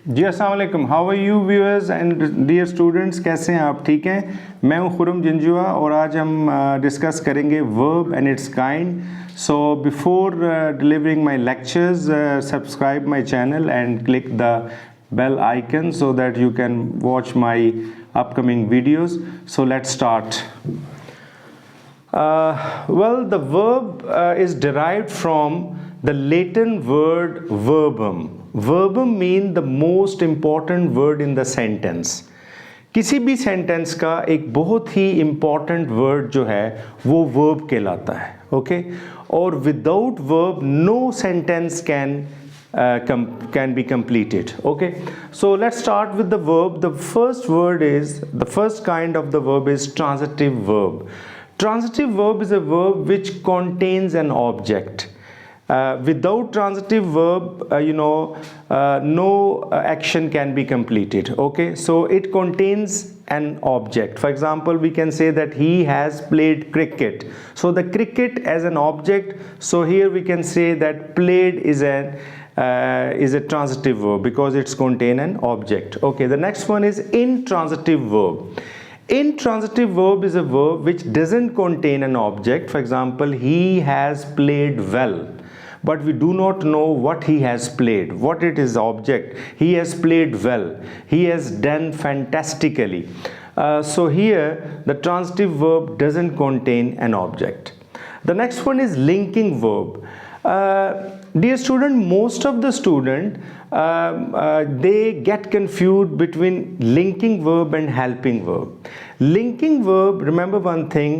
जी अस्सलाम वालेकुम। How are you viewers and dear students, कैसे हैं आप? ठीक हैं। मैं हूं खुरम जिंजुआ और आज हम डिस्कस करेंगे verb and it's kind. So before delivering my lectures, subscribe my channel and click the bell icon so that you can watch my upcoming videos. So let's start. Well, the verb is derived from the Latin word verbum. Verbum means the most important word in the sentence. किसी भी sentence का एक बहुत ही important word जो है वो verb कहलाता है, ओके। और without verb no sentence can be completed. Okay, so let's start with the verb. The first kind of the verb is transitive verb. Transitive verb is a verb which contains an object. Without transitive verb, no action can be completed. Okay, so it contains an object. For example, we can say that he has played cricket. So the cricket as an object. So here we can say that played is a transitive verb because it's contain an object. Okay, the next one is intransitive verb. Intransitive verb is a verb which doesn't contain an object. For example, he has played well, but we do not know what he has played, what it is object. He has played well, he has done fantastically. So here the transitive verb doesn't contain an object. The next one is linking verb. Dear student, most of the student they get confused between linking verb and helping verb. Linking verb, remember one thing,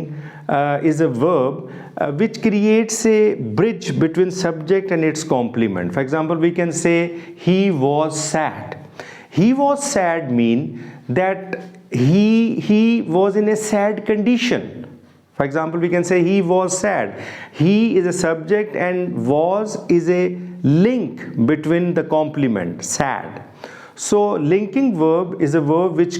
is a verb which creates a bridge between subject and its complement. For example, we can say he was sad. He was sad mean that he was in a sad condition. For example, we can say he was sad. He is a subject and was is a link between the complement, sad. So linking verb is a verb which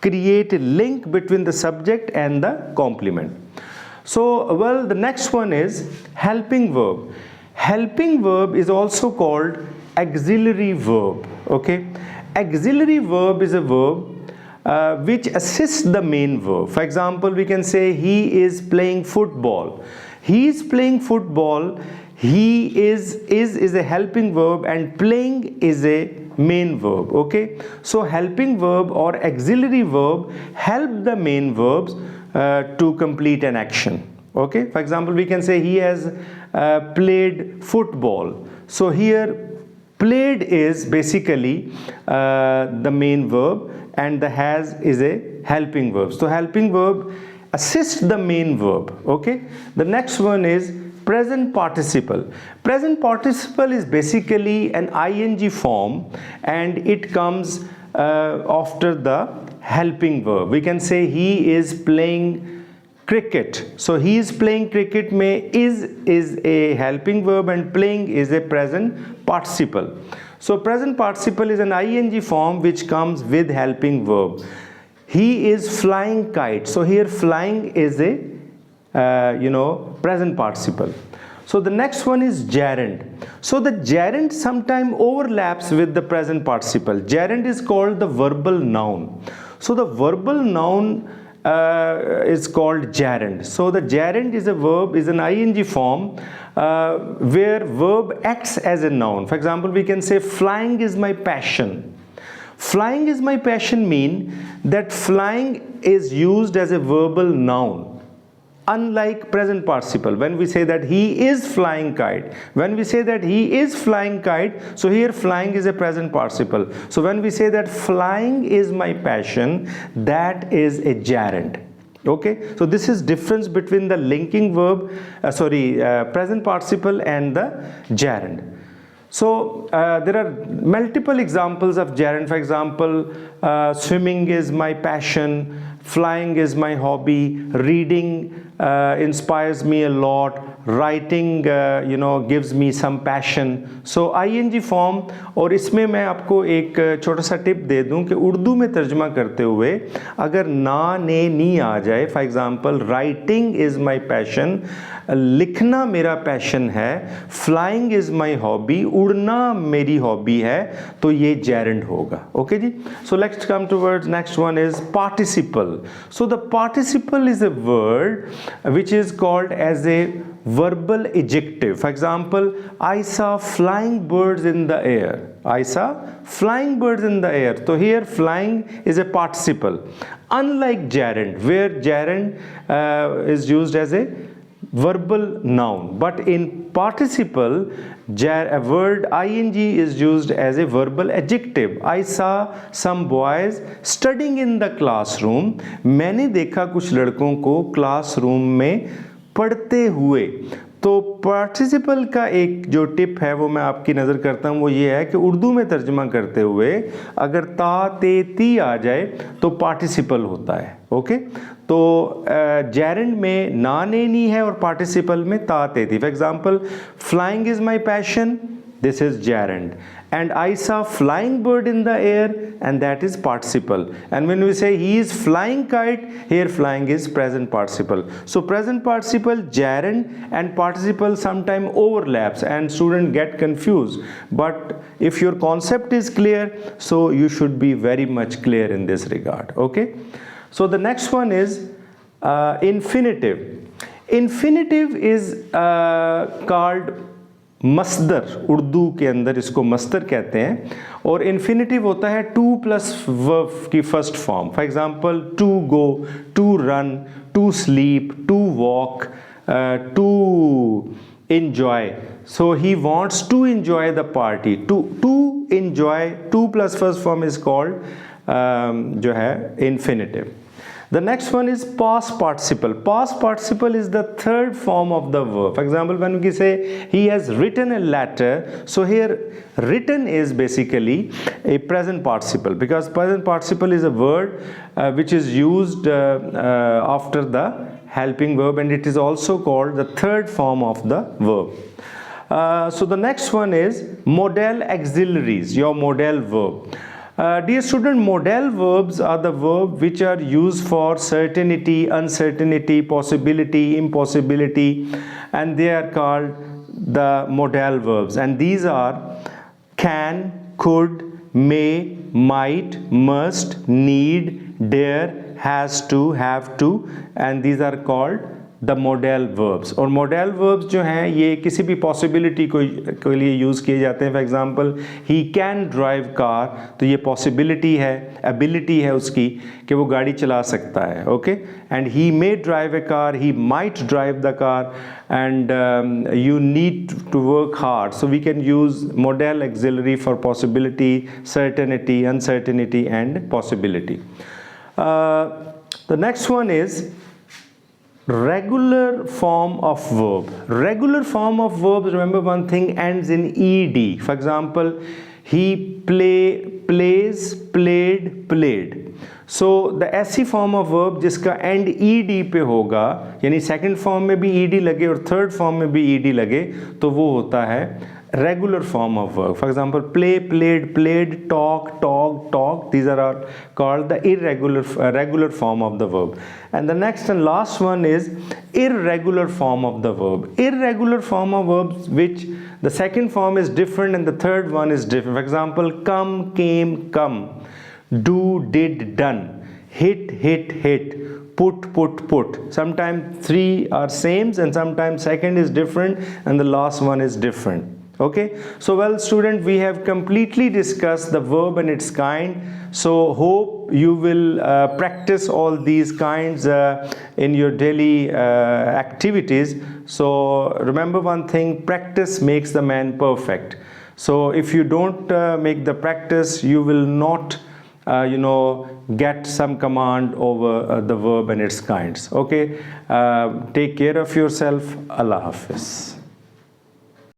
create a link between the subject and the complement. So, well, the next one is helping verb. Helping verb is also called auxiliary verb. Okay, auxiliary verb is a verb which assists the main verb. For example, we can say he is playing football. He is playing football. He is a helping verb and playing is a main verb. Okay, so helping verb or auxiliary verb help the main verbs to complete an action. Okay, for example, we can say he has played football. So here played is basically the main verb and the has is a helping verb. So helping verb assists the main verb. Okay, the next one is present participle. Present participle is basically an ing form and it comes after the helping verb. We can say he is playing cricket. So he is playing cricket में is a helping verb and playing is a present participle. So present participle is an ing form which comes with helping verb. He is flying kite. So here flying is a present participle. So the next one is gerund. So the gerund sometimes overlaps with the present participle. Gerund is called the verbal noun. So the verbal noun is called gerund. So the gerund is a verb, is an ing form where verb acts as a noun. For example, we can say flying is my passion. Flying is my passion mean that flying is used as a verbal noun. Unlike present participle, when we say that he is flying kite, when we say that he is flying kite, so here flying is a present participle. So when we say that flying is my passion, that is a gerund. Okay, so this is difference between the linking verb, present participle and the gerund. So there are multiple examples of gerund. For example, swimming is my passion, flying is my hobby, reading inspires me a lot, writing gives me some passion, so ING form. और इसमें मैं आपको एक छोटा सा tip दे दूं कि उर्दू में तर्जमा करते हुए अगर ना ने नी आ जाए, for example writing is my passion, लिखना मेरा पैशन है, फ्लाइंग इज़ माय हॉबी, उड़ना मेरी हॉबी है, तो ये जेरेंड होगा। ओके जी, so let's come towards next one is participle. So the participle is a word which is called as a verbal adjective. For example, I saw flying birds in the air. I saw flying birds in the air. So here flying is a participle. Unlike gerund, where gerund is used as a verbal noun, but in participle a word ing is used as a verbal adjective. I saw some boys studying in the classroom. मैंने देखा कुछ लड़कों को classroom में पढ़ते हुए। तो participle का एक जो टिप है वो मैं आपकी नज़र करता हूँ, वो ये है कि उर्दू में तर्जमा करते हुए अगर ता ते ती आ जाए तो पार्टिसिपल होता है। ओके, तो जेरेंड में ना ने नी है और पार्टिसिपल में ता ते थी। For example, flying is my passion, this is gerund, and I saw flying bird in the air, and that is participle. And when we say he is flying kite, here flying is present participle. So present participle, gerund and participle sometime overlaps and student get confused, but if your concept is clear, so you should be very much clear in this regard. Okay, so the next one is infinitive. Infinitive is called मस्दर, उर्दू के अंदर इसको मस्दर कहते हैं, और infinitive होता है to plus verb की first form. For example, to go, to run, to sleep, to walk, to enjoy. So he wants to enjoy the party. To enjoy, two plus first form is called जो है infinitive. The next one is past participle. Past participle is the third form of the verb. For example, when we say he has written a letter, so here written is basically a present participle, because present participle is a word which is used after the helping verb, and it is also called the third form of the verb. So the next one is modal auxiliaries, your modal verb. Dear student, modal verbs are the verbs which are used for certainty, uncertainty, possibility, impossibility, and they are called the modal verbs. And these are can, could, may, might, must, need, dare, has to, have to, and these are called the modal verbs. और modal verbs जो हैं ये किसी भी possibility को के लिए use किए जाते हैं। For example, he can drive car, तो ये पॉसिबिलिटी है, एबिलिटी है उसकी कि वो गाड़ी चला सकता है। Okay, and he may drive A car, he might drive the car, and you need to work hard. So we can use modal auxiliary for possibility, certainty, uncertainty, and possibility. The next one is regular form of verb. Regular form of verbs, remember one thing, ends in ed. For example, he plays, played, played. So the ऐसी form of verb जिसका end ed पे होगा, यानी second form में भी ed लगे और third form में भी ed लगे, तो वो होता है regular form of verb. For example, play, played, played, talk, talked, talked. These are all called the regular form of the verb. And the next and last one is irregular form of the verb. Irregular form of verbs which the second form is different and the third one is different. For example, come, came, come, do, did, done, hit, hit, hit, put, put, put. Sometimes three are same and sometimes second is different and the last one is different. Okay, so well student, we have completely discussed the verb and its kind. So hope you will practice all these kinds in your daily activities. So remember one thing, practice makes the man perfect. So if you don't make the practice, you will not get some command over the verb and its kinds. Okay, take care of yourself. Allah Hafiz.